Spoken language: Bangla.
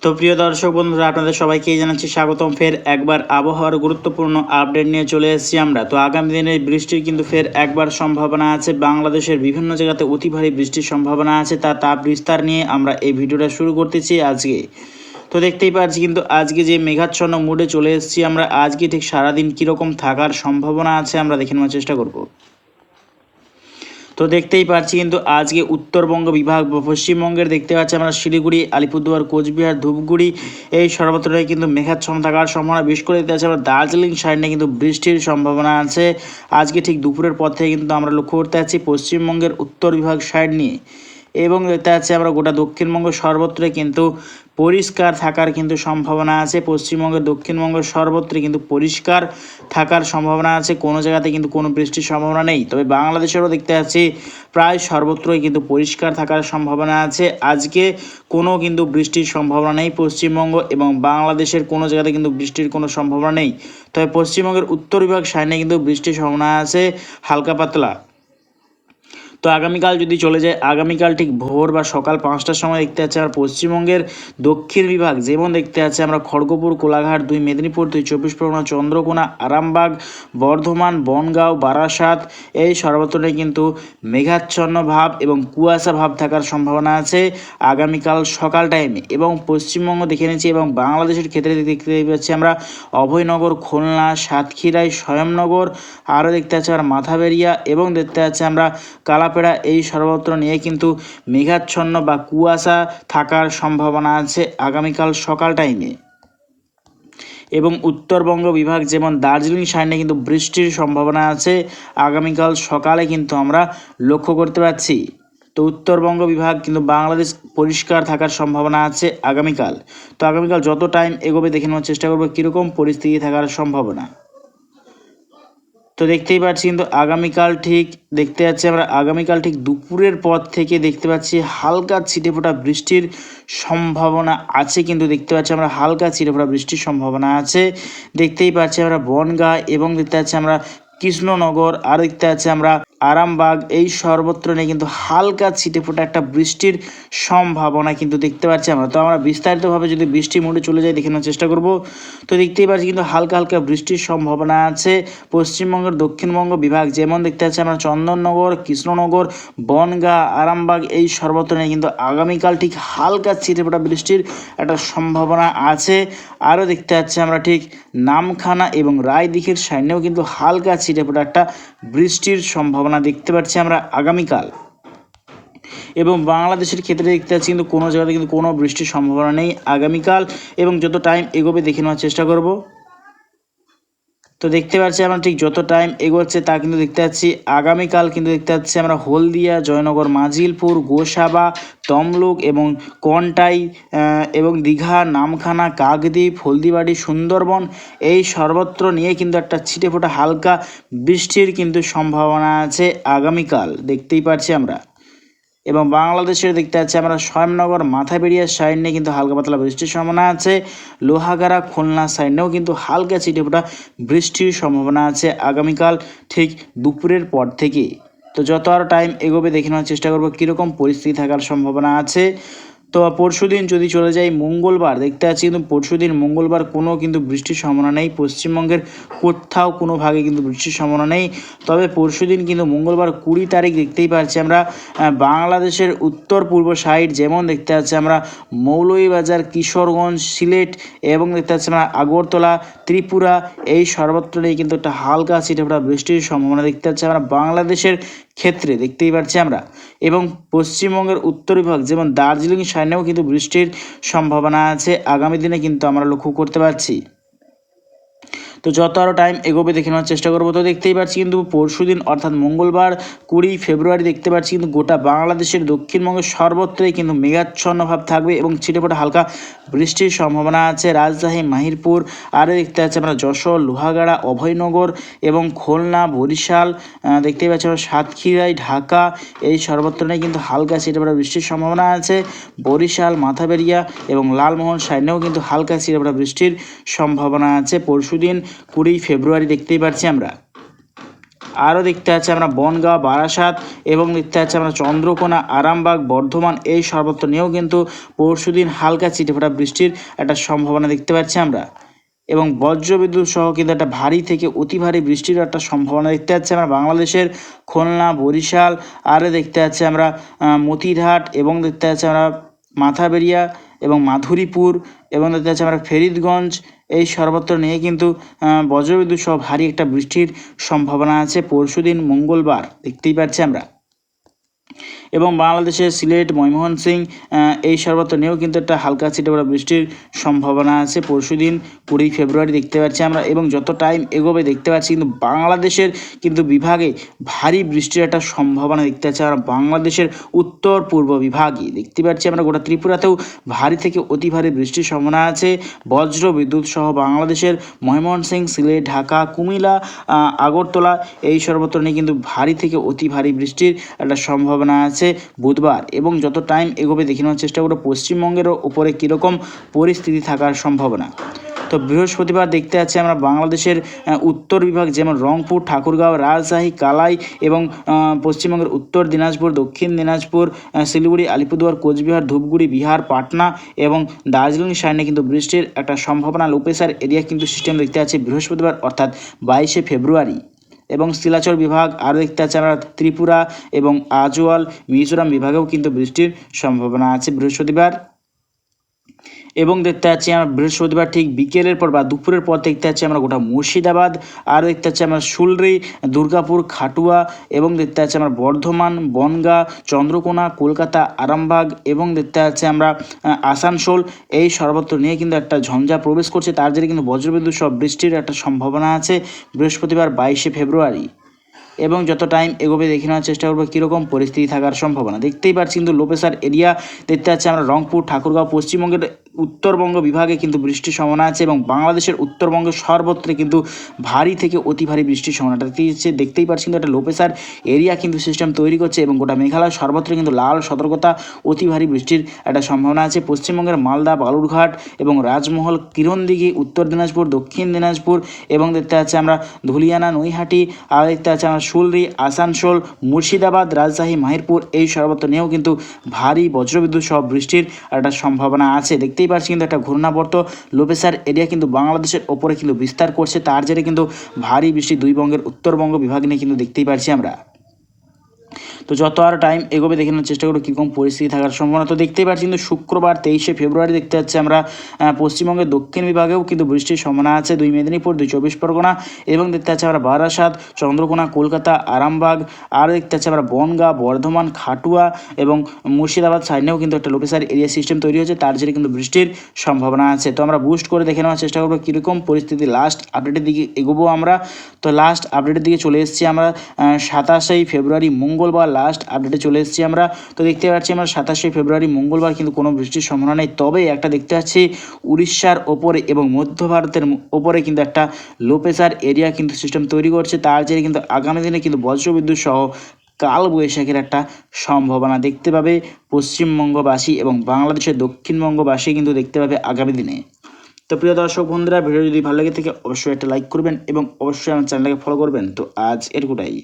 তো প্রিয় দর্শক বন্ধুরা, আপনাদের সবাইকেই জানাচ্ছি স্বাগতম। ফের একবার আবহাওয়ার গুরুত্বপূর্ণ আপডেট নিয়ে চলে এসেছি আমরা। তো আগামী দিনে বৃষ্টির কিন্তু ফের একবার সম্ভাবনা আছে। বাংলাদেশের বিভিন্ন জায়গাতে অতি ভারী বৃষ্টির সম্ভাবনা আছে, তাপ বিস্তার নিয়ে আমরা এই ভিডিওটা শুরু করতেছি আজকে। তো দেখতেই পাচ্ছি কিন্তু আজকে যে মেঘাচ্ছন্ন মুডে চলে এসেছি আমরা। আজকে ঠিক সারাদিন কীরকম থাকার সম্ভাবনা আছে আমরা দেখে নেওয়ার চেষ্টা করব। তো দেখতেই পাচ্ছি কিন্তু আজকে উত্তরবঙ্গ বিভাগ বা পশ্চিমবঙ্গের দেখতে পাচ্ছি আমরা শিলিগুড়ি, আলিপুরদুয়ার, কোচবিহার, ধূপগুড়ি এই সর্বত্রই কিন্তু মেঘাচ্ছন্ন থাকার সম্ভাবনা। বিশেষ করে দেখতে পাচ্ছি আমরা দার্জিলিং সাইডে কিন্তু বৃষ্টির সম্ভাবনা আছে। আজকে ঠিক দুপুরের পর থেকে কিন্তু আমরা লক্ষ্য করতে পারছি পশ্চিমবঙ্গের উত্তর বিভাগ সাইড নিয়ে, এবং দেখতে পাচ্ছি আমরা গোটা দক্ষিণবঙ্গ সর্বত্রই কিন্তু পরিষ্কার থাকার কিন্তু সম্ভাবনা আছে। পশ্চিমবঙ্গের দক্ষিণবঙ্গ সর্বত্রই কিন্তু পরিষ্কার থাকার সম্ভাবনা আছে, কোনো জায়গাতে কিন্তু কোনো বৃষ্টির সম্ভাবনা নেই। তবে বাংলাদেশেরও দেখতে পাচ্ছি প্রায় সর্বত্রই কিন্তু পরিষ্কার থাকার সম্ভাবনা আছে। আজকে কোনো কিন্তু বৃষ্টির সম্ভাবনা নেই পশ্চিমবঙ্গ এবং বাংলাদেশের কোনো জায়গাতে কিন্তু বৃষ্টির কোনো সম্ভাবনা নেই। তবে পশ্চিমবঙ্গের উত্তর বিভাগ সাইডে কিন্তু বৃষ্টির সম্ভাবনা আছে হালকা পাতলা। তো আগামীকাল যদি চলে যায়, আগামীকাল ঠিক ভোর বা সকাল 5টার সময় দেখতে পাচ্ছি আমরা পশ্চিমবঙ্গের দক্ষিণ বিভাগ, যেমন দেখতে পাচ্ছি আমরা খড়গপুর, কোলাঘাট, 2 মেদিনীপুর, 2 চব্বিশ পরগনা, চন্দ্রকোনা, আরামবাগ, বর্ধমান, বনগাঁও, বারাসাত এই সর্বত্রই কিন্তু মেঘাচ্ছন্ন ভাব এবং কুয়াশা ভাব থাকার সম্ভাবনা আছে আগামীকাল সকাল টাইমে। এবং পশ্চিমবঙ্গ দেখে নিচ্ছি এবং বাংলাদেশের ক্ষেত্রে দেখতে পাচ্ছি আমরা অভয়নগর, খুলনা, সাতক্ষীরাই, স্বয়ংনগর, আরও দেখতে পাচ্ছি আমরা মাথাবেরিয়া এবং দেখতে পাচ্ছি আমরা কালাপেড়া এই সর্বত্র নিয়ে কিন্তু মেঘাচ্ছন্ন বা কুয়াশা থাকার সম্ভাবনা আছে আগামীকাল সকাল টাইমে। এবং উত্তরবঙ্গ বিভাগ যেমন দার্জিলিং সাইডে কিন্তু বৃষ্টির সম্ভাবনা আছে আগামীকাল সকালে কিন্তু আমরা লক্ষ্য করতে পারছি। তো উত্তরবঙ্গ বিভাগ কিন্তু বাংলাদেশ পরিষ্কার থাকার সম্ভাবনা আছে আগামীকাল। তো আগামীকাল যত টাইম এগোবে দেখে নেওয়ার চেষ্টা করবো কীরকম পরিস্থিতি থাকার সম্ভাবনা। তো দেখতেই পাচ্ছি কিন্তু আগামীকাল ঠিক দেখতে পাচ্ছি আমরা আগামীকাল ঠিক দুপুরের পর থেকে দেখতে পাচ্ছি হালকা ছিটেফোঁটা বৃষ্টির সম্ভাবনা আছে। কিন্তু দেখতে পাচ্ছি আমরা হালকা ছিটেফোঁটা বৃষ্টির সম্ভাবনা আছে। দেখতেই পাচ্ছি আমরা বনগাঁ এবং দেখতে পাচ্ছি আমরা কৃষ্ণনগর, আর দেখতে পাচ্ছি আমরা আরামবাগ এই সর্বত্র নিয়ে কিন্তু হালকা ছিটেফোঁটা একটা বৃষ্টির সম্ভাবনা কিন্তু দেখতে পাচ্ছি আমরা। তো আমরা বিস্তারিতভাবে যদি বৃষ্টি মোডে চলে যাই দেখে নেওয়ার চেষ্টা করব। তো দেখতেই পাচ্ছি কিন্তু হালকা হালকা বৃষ্টির সম্ভাবনা আছে পশ্চিমবঙ্গের দক্ষিণবঙ্গ বিভাগ, যেমন দেখতে পাচ্ছি আমরা চন্দননগর, কৃষ্ণনগর, বনগাঁ, আরামবাগ এই সর্বত্র নিয়ে কিন্তু আগামীকাল ঠিক হালকা ছিটেফোঁটা বৃষ্টির একটা সম্ভাবনা আছে। আরও দেখতে পাচ্ছি আমরা ঠিক নামখানা এবং রায়দিঘির সাইডেও কিন্তু হালকা ছিটেফোঁটা একটা বৃষ্টির সম্ভাবনা দেখতে পাচ্ছি আমরা আগামীকাল। এবং বাংলাদেশের ক্ষেত্রে দেখতে পাচ্ছি কিন্তু কোনো জায়গাতে কিন্তু কোনো বৃষ্টির সম্ভাবনা নেই আগামীকাল। এবং যত টাইম এগোবে দেখে নেওয়ার চেষ্টা করব। তো দেখতে পাচ্ছি আমরা ঠিক যত টাইম এগোচ্ছে তা কিন্তু দেখতে পাচ্ছি আগামীকাল কিন্তু দেখতে পাচ্ছি আমরা হলদিয়া, জয়নগর, মাজিলপুর, গোসাবা, তমলুক এবং কন্টাই এবং দীঘা, নামখানা, কাকদ্বীপ, হলদিবাড়ি, সুন্দরবন এই সর্বত্র নিয়ে কিন্তু একটা ছিটেফোঁটা হালকা বৃষ্টির কিন্তু সম্ভাবনা আছে আগামীকাল দেখতেই পাচ্ছি আমরা। এবং বাংলাদেশের দেখতে পাচ্ছি আমরা স্বয়ংনগর, মাথাবেরিয়ার সাইড নিয়ে কিন্তু হালকা পাতলা বৃষ্টির সম্ভাবনা আছে। লোহাগাড়া, খুলনা সাইডেও কিন্তু হালকা ছিটেফোঁটা বৃষ্টির সম্ভাবনা আছে আগামীকাল ঠিক দুপুরের পর থেকে। তো যত আরও টাইম এগোবে দেখে নেওয়ার চেষ্টা করবো কীরকম পরিস্থিতি থাকার সম্ভাবনা আছে। তো পরশুদিন যদি চলে যাই মঙ্গলবার, দেখতে পাচ্ছি কিন্তু পরশুদিন মঙ্গলবার কোনো কিন্তু বৃষ্টির সম্ভাবনা নেই। পশ্চিমবঙ্গের কোথাও কোনো ভাগে কিন্তু বৃষ্টির সম্ভাবনা নেই। তবে পরশুদিন কিন্তু মঙ্গলবার 20 তারিখ দেখতেই পাচ্ছি আমরা বাংলাদেশের উত্তর পূর্ব সাইড, যেমন দেখতে পাচ্ছি আমরা মৌলভীবাজার, কিশোরগঞ্জ, সিলেট এবং দেখতে পাচ্ছি আমরা আগরতলা, ত্রিপুরা এই সর্বত্র নিয়ে কিন্তু একটা হালকা ছিটেফোঁটা বৃষ্টির সম্ভাবনা দেখতে পাচ্ছি আমরা বাংলাদেশের ক্ষেত্রে দেখতেই পাচ্ছি আমরা। এবং পশ্চিমবঙ্গের উত্তর বিভাগ যেমন দার্জিলিং সাইডেও কিন্তু বৃষ্টির সম্ভাবনা আছে আগামী দিনে কিন্তু আমরা লক্ষ্য করতে পারছি। তো যত আরও টাইম এগোবে দেখে নেওয়ার চেষ্টা করবো। তো দেখতেই পাচ্ছি কিন্তু পরশুদিন অর্থাৎ মঙ্গলবার 20 ফেব্রুয়ারি দেখতে পাচ্ছি কিন্তু গোটা বাংলাদেশের দক্ষিণবঙ্গের সর্বত্রই কিন্তু মেঘাচ্ছন্ন ভাব থাকবে এবং ছিটেফোঁটা হালকা বৃষ্টির সম্ভাবনা আছে রাজশাহী, মাহিরপুর, আরও দেখতে পাচ্ছি আমরা যশোর, লোহাগাড়া, অভয়নগর এবং খুলনা, বরিশাল, দেখতেই পাচ্ছি আমরা সাতক্ষীরাই, ঢাকা এই সর্বত্রই কিন্তু হালকা ছিটেফোঁটা বৃষ্টির সম্ভাবনা আছে। বরিশাল, মাথাবেরিয়া এবং লালমোহন সাইডেও কিন্তু হালকা ছিটেফোঁটা বৃষ্টির সম্ভাবনা আছে পরশুদিন 20 ফেব্রুয়ারি দেখতেই পাচ্ছি আমরা। আরও দেখতে পাচ্ছি আমরা বনগাঁ, বারাসাত এবং দেখতে পাচ্ছি আমরা চন্দ্রকোনা, আরামবাগ, বর্ধমান এই সর্বত্র নিয়েও কিন্তু পরশুদিন হালকা ছিটেফোঁটা বৃষ্টির একটা সম্ভাবনা দেখতে পাচ্ছি আমরা। এবং বজ্রবিদ্যুৎ সহ কিন্তু একটা ভারী থেকে অতি ভারী বৃষ্টির একটা সম্ভাবনা দেখতে পাচ্ছি আমরা বাংলাদেশের খুলনা, বরিশাল, আরও দেখতে পাচ্ছি আমরা মতিরহাট এবং দেখতে পাচ্ছি আমরা মাথাবেড়িয়া এবং মাধুরীপুর এবং দেখতে পাচ্ছি আমরা ফরিদগঞ্জ এই সর্বত্র নিয়ে কিন্তু বজ্রবিদ্যুৎ সহ ভারী একটা বৃষ্টির সম্ভাবনা আছে পরশুদিন মঙ্গলবার দেখতেই পাচ্ছি আমরা। এবং বাংলাদেশের সিলেট, ময়মনসিংহ এই সর্বত্র নিয়েও কিন্তু একটা হালকা ছিটেফোঁটা বৃষ্টির সম্ভাবনা আছে পরশুদিন 20 ফেব্রুয়ারি দেখতে পাচ্ছি আমরা। এবং যত টাইম এগোবে দেখতে পাচ্ছি কিন্তু বাংলাদেশের কিন্তু বিভাগে ভারী বৃষ্টির একটা সম্ভাবনা দেখতে পাচ্ছি আমরা বাংলাদেশের উত্তর পূর্ব বিভাগে দেখতে পাচ্ছি আমরা। গোটা ত্রিপুরাতেও ভারী থেকে অতি ভারী বৃষ্টির সম্ভাবনা আছে বজ্র বিদ্যুৎ সহ বাংলাদেশের ময়মনসিংহ, সিলেট, ঢাকা, কুমিল্লা, আগরতলা এই সর্বত্র নিয়ে কিন্তু ভারী থেকে অতি ভারী বৃষ্টির একটা সম্ভাবনা আছে বুধবার। এবং যত টাইম এগোবে দেখে নেওয়ার চেষ্টা করব পশ্চিমবঙ্গের ওপরে কীরকম পরিস্থিতি থাকার সম্ভাবনা। তো বৃহস্পতিবার দেখতে পাচ্ছি আমরা বাংলাদেশের উত্তর বিভাগ যেমন রংপুর, ঠাকুরগাঁও, রাজশাহী, কালাই এবং পশ্চিমবঙ্গের উত্তর দিনাজপুর, দক্ষিণ দিনাজপুর, শিলিগুড়ি, আলিপুরদুয়ার, কোচবিহার, ধূপগুড়ি, বিহার, পাটনা এবং দার্জিলিং সাইডে কিন্তু বৃষ্টির একটা সম্ভাবনা লো প্রেসার এরিয়া কিন্তু সিস্টেম দেখতে পাচ্ছি বৃহস্পতিবার অর্থাৎ 22 ফেব্রুয়ারি। এবং শিলাচর বিভাগ আরও দেখতে পাচ্ছি আমরা ত্রিপুরা এবং আজওয়াল, মিজোরাম বিভাগেও কিন্তু বৃষ্টির সম্ভাবনা আছে বৃহস্পতিবার। এবং দেখতে পাচ্ছি আমরা বৃহস্পতিবার ঠিক বিকেলের পর বা দুপুরের পর দেখতে পাচ্ছি আমরা গোটা মুর্শিদাবাদ, আরও দেখতে পাচ্ছি আমরা শুলরি, দুর্গাপুর, খাটুয়া এবং দেখতে পাচ্ছি আমরা বর্ধমান, বনগাঁ, চন্দ্রকোনা, কলকাতা, আরামবাগ এবং দেখতে পাচ্ছি আমরা আসানসোল এই সর্বত্র নিয়ে কিন্তু একটা ঝঞ্ঝা প্রবেশ করছে তার জন্য কিন্তু বজ্রবিদ্যুৎ সহ বৃষ্টির একটা সম্ভাবনা আছে বৃহস্পতিবার 22 ফেব্রুয়ারি। এবং যত টাইম এগোবে দেখে নেওয়ার চেষ্টা করবো কীরকম পরিস্থিতি থাকার সম্ভাবনা দেখতেই পাচ্ছি কিন্তু লো প্রেসার এরিয়া দেখতে পাচ্ছি আমরা রংপুর, ঠাকুরগাঁও, পশ্চিমবঙ্গের উত্তরবঙ্গ বিভাগে কিন্তু বৃষ্টির সম্ভাবনা আছে এবং বাংলাদেশের উত্তরবঙ্গের সর্বত্র কিন্তু ভারী থেকে অতি ভারী বৃষ্টির সম্ভাবনাটা দেখতেই পাচ্ছি কিন্তু একটা লো প্রেসার এরিয়া কিন্তু সিস্টেম তৈরি করছে এবং গোটা মেঘালয় সর্বত্র কিন্তু লাল সতর্কতা অতি ভারী বৃষ্টির একটা সম্ভাবনা আছে পশ্চিমবঙ্গের মালদা, বালুরঘাট এবং রাজমহল, কিরণদিঘি, উত্তর দিনাজপুর, দক্ষিণ দিনাজপুর এবং দেখতে পাচ্ছি আমরা ধুলিয়ানা, নৈহাটি, আর দেখতে পাচ্ছি আমরা শুলরি, আসানসোল, মুর্শিদাবাদ, রাজশাহী, মাহিরপুর এই সর্বত্র নিয়েও কিন্তু ভারী বজ্রবিদ্যুৎ সহ বৃষ্টির একটা সম্ভাবনা আছে দেখতেই পাচ্ছি কিন্তু একটা ঘূর্ণাবর্ত লো প্রেসার এরিয়া কিন্তু বাংলাদেশের ওপরে কিন্তু বিস্তার করছে তার জেরে কিন্তু ভারী বৃষ্টি দুই বঙ্গের উত্তরবঙ্গ বিভাগ নিয়ে কিন্তু দেখতেই পাচ্ছি আমরা। তো যত আর টাইম এগোবে দেখে নেওয়ার চেষ্টা করবো কীরকম পরিস্থিতি থাকার সম্ভাবনা। তো দেখতেই পাচ্ছি কিন্তু শুক্রবার 23 ফেব্রুয়ারি দেখতে পাচ্ছি আমরা পশ্চিমবঙ্গের দক্ষিণ বিভাগেও কিন্তু বৃষ্টির সম্ভাবনা আছে 2 মেদিনীপুর, 2 চব্বিশ পরগনা এবং দেখতে পাচ্ছি আমরা বারাসাত, চন্দ্রকোনা, কলকাতা, আরামবাগ, আর দেখতে পাচ্ছি আমরা বনগাঁ, বর্ধমান, খাটুয়া এবং মুর্শিদাবাদ সাইডেও কিন্তু একটা লো প্রেসার এরিয়া সিস্টেম তৈরি হয়েছে তার জেরে কিন্তু বৃষ্টির সম্ভাবনা আছে। তো আমরা বুস্ট করে দেখে নেওয়ার চেষ্টা করবো কীরকম পরিস্থিতি লাস্ট আপডেটের দিকে এগোবো আমরা। তো লাস্ট আপডেটের দিকে চলে এসেছি আমরা 27 ফেব্রুয়ারি মঙ্গলবার লাস্ট আপডেটে চলে এসেছি আমরা। তো দেখতে পাচ্ছি আমরা 27 ফেব্রুয়ারি মঙ্গলবার কিন্তু কোনো বৃষ্টির সম্ভাবনা নেই, তবে একটা দেখতে পাচ্ছি উড়িষ্যার ওপরে এবং মধ্য ভারতের ওপরে কিন্তু একটা লো প্রেসার এরিয়া কিন্তু সিস্টেম তৈরি করছে তার জেরে কিন্তু আগামী দিনে কিন্তু বজ্রবিদ্যুৎ সহ কাল বৈশাখের একটা সম্ভাবনা দেখতে পাবে পশ্চিমবঙ্গবাসী এবং বাংলাদেশের দক্ষিণবঙ্গবাসী কিন্তু দেখতে পাবে আগামী দিনে। তো প্রিয় দর্শক বন্ধুরা ভিডিও যদি ভালো লাগে থাকে অবশ্যই একটা লাইক করবেন এবং অবশ্যই আমার চ্যানেলটাকে ফলো করবেন। তো আজ এটুকুটাই।